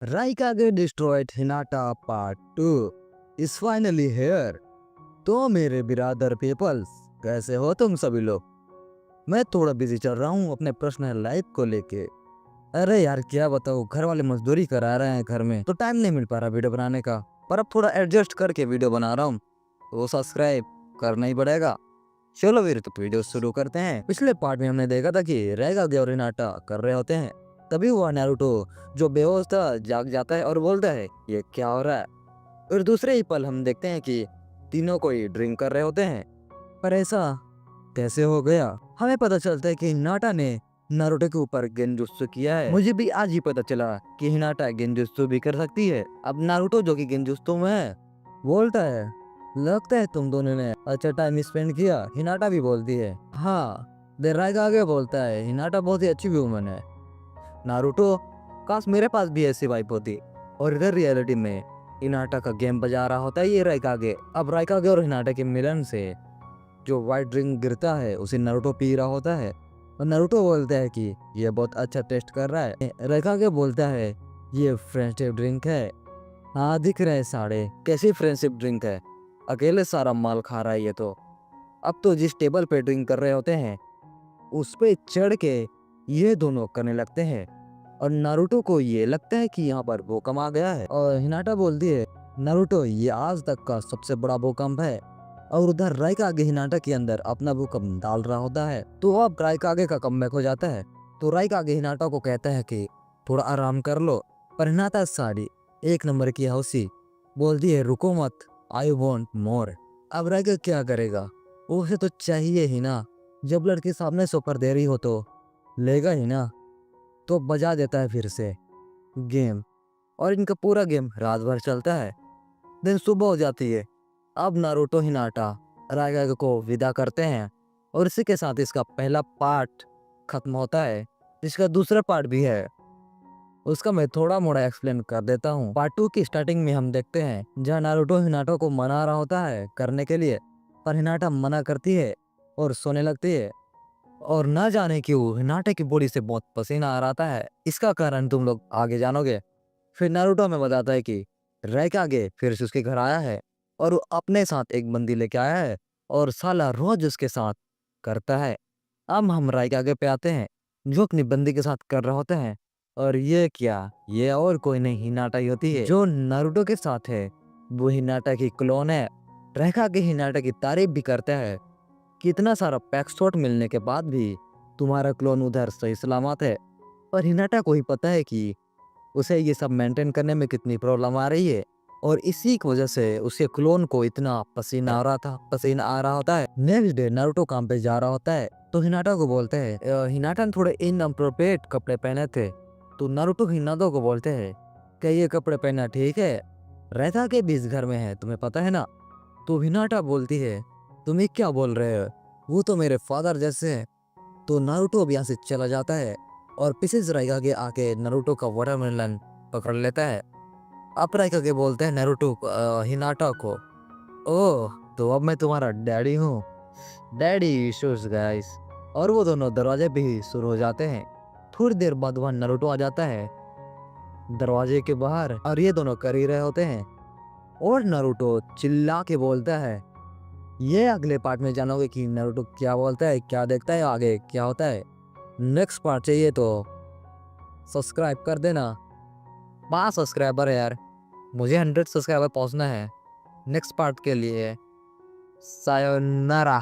Raikage destroyed Hinata Part 2 is finally here। तो मेरे बिरादर पीपल्स, कैसे हो तुम सभी लोग। मैं थोड़ा बिजी चल रहा हूँ अपने पर्सनल लाइफ को लेके। अरे यार क्या बताऊँ, घर वाले मजदूरी करा रहे हैं घर में, तो टाइम नहीं मिल पा रहा वीडियो बनाने का। पर अब थोड़ा एडजस्ट करके वीडियो बना रहा हूँ, तो सब्सक्राइब करना ही पड़ेगा। चलो फिर तो वीडियो शुरू करते हैं। पिछले पार्ट में हमने देखा था कि रैकागे और हिनाटा कर रहे होते हैं, तभी हुआ नारुतो जो बेहोश था जाग जाता है और बोलता है ये क्या हो रहा है। और दूसरे ही पल हम देखते हैं कि तीनों कोई ड्रिंक कर रहे होते हैं। पर ऐसा कैसे हो गया, हमें पता चलता है कि हिनाटा ने नारुतो के ऊपर गेंजुत्सु किया है। मुझे भी आज ही पता चला कि हिनाटा गेंजुत्सु भी कर सकती है। अब नारुतो जो कि गेंजुत्सु में है बोलता है लगता है तुम दोनों ने अच्छा टाइम स्पेंड किया। हिनाटा भी बोलती है हाँ। देर राइकागे बोलता है हिनाटा बहुत ही अच्छी वुमन है। नारुतो काश मेरे पास भी ऐसी वाइफ होती। और इधर रियलिटी में हिनाटा का गेम बजा रहा होता है ये राइकागे। अब राइकागे और हिनाटा के मिलन से जो वाइट ड्रिंक गिरता है उसे नारुतो पी रहा होता है। और नारुतो बोलता है कि ये बहुत अच्छा टेस्ट कर रहा है। राइकागे बोलता है ये फ्रेंडशिप ड्रिंक है। हाँ दिख रहे सारे, कैसी फ्रेंडशिप ड्रिंक है, अकेले सारा माल खा रहा है ये तो। अब तो जिस टेबल पे ड्रिंक कर रहे होते हैं उस पे चढ़ के ये दोनों करने लगते हैं। और नारुतो को ये लगता है कि यहाँ पर भूकंप आ गया है। और हिनाटा बोलती है नारुतो ये आज तक का सबसे बड़ा भूकंप है। और उधर राइकागे हिनाटा के अंदर अपना भूकंप डाल रहा होता है। तो अब राइकागे का कमबैक हो जाता है। तो राइकागे हिनाटा को कहता है कि थोड़ा आराम कर लो। पर हिनाटा साड़ी एक नंबर की हौसी बोलती है रुको मत, आई वॉन्ट मोर। अब राइकागे क्या करेगा, उसे तो चाहिए ही ना। जब लड़की सामने से ऊपर दे रही हो तो लेगा ही ना। तो बजा देता है फिर से गेम। और इनका पूरा गेम रात भर चलता है। दिन सुबह हो जाती है। अब नारुतो हिनाटा राइकागे को विदा करते हैं। और इसी के साथ इसका पहला पार्ट खत्म होता है। इसका दूसरा पार्ट भी है, उसका मैं थोड़ा मोड़ा एक्सप्लेन कर देता हूँ। पार्ट 2 की स्टार्टिंग में हम देखते हैं जहाँ नारुतो हिनाटा को मना रहा होता है करने के लिए, पर हिनाटा मना करती है और सोने लगती है। और ना जाने क्यों हिनाटा की बॉडी से बहुत पसीना आ रहा है। इसका कारण तुम लोग आगे जानोगे। फिर नारुतो हमें बताता है कि राइकागे फिर से उसके घर आया है और वो अपने साथ एक बंदी लेके आया है और साला रोज उसके साथ करता है। अब हम राइकागे पे आते हैं जो अपनी बंदी के साथ कर रहे होते हैं। और ये क्या, ये और कोई नहीं हिनाटा ही होती है जो नारुतो के साथ है। वो हिनाटा की क्लोन है। राइकागे हिनाटा की तारीफ भी करता है कि इतना सारा पैक शॉट मिलने के बाद भी तुम्हारा क्लोन उधर सही सलामत है। पर हिनाटा को ही पता है कि उसे ये सब मेंटेन करने में कितनी प्रॉब्लम आ रही है। और इसी की वजह से उसके क्लोन को इतना पसीना आ रहा होता है। नेक्स्ट डे नारुतो काम पे जा रहा होता है तो हिनाटा को बोलते हैं हिनाटा ने थोड़े इनअप्रोप्रिएट कपड़े पहने थे। तो नारुतो हिनाटा को बोलते हैं कि ये कपड़े पहनना ठीक है, रहता के भी इस घर में है तुम्हें पता है ना। तो हिनाटा बोलती है तुम ये क्या बोल रहे हो, वो तो मेरे फादर जैसे हैं। तो नारुतो अब यहाँ से चला जाता है और पीछे राइकागे आके नारुतो का वाटरमेलन पकड़ लेता है। अब राइकागे बोलते हैं नारुतो हिनाटा को ओह तो अब मैं तुम्हारा डैडी हूँ। Daddy issues guys. और वो दोनों दरवाजे पे ही शुरू हो जाते हैं। थोड़ी देर बाद वहाँ नारुतो आ जाता है दरवाजे के बाहर और ये दोनों कर ही रहे होते हैं। और नारुतो चिल्ला के बोलता है ये अगले पार्ट में जानोगे कि नारुतो क्या बोलता है, क्या देखता है, आगे क्या होता है। नेक्स्ट पार्ट चाहिए तो सब्सक्राइब कर देना। 5 सब्सक्राइबर है यार, मुझे 100 सब्सक्राइबर पहुंचना है नेक्स्ट पार्ट के लिए। सायोनारा।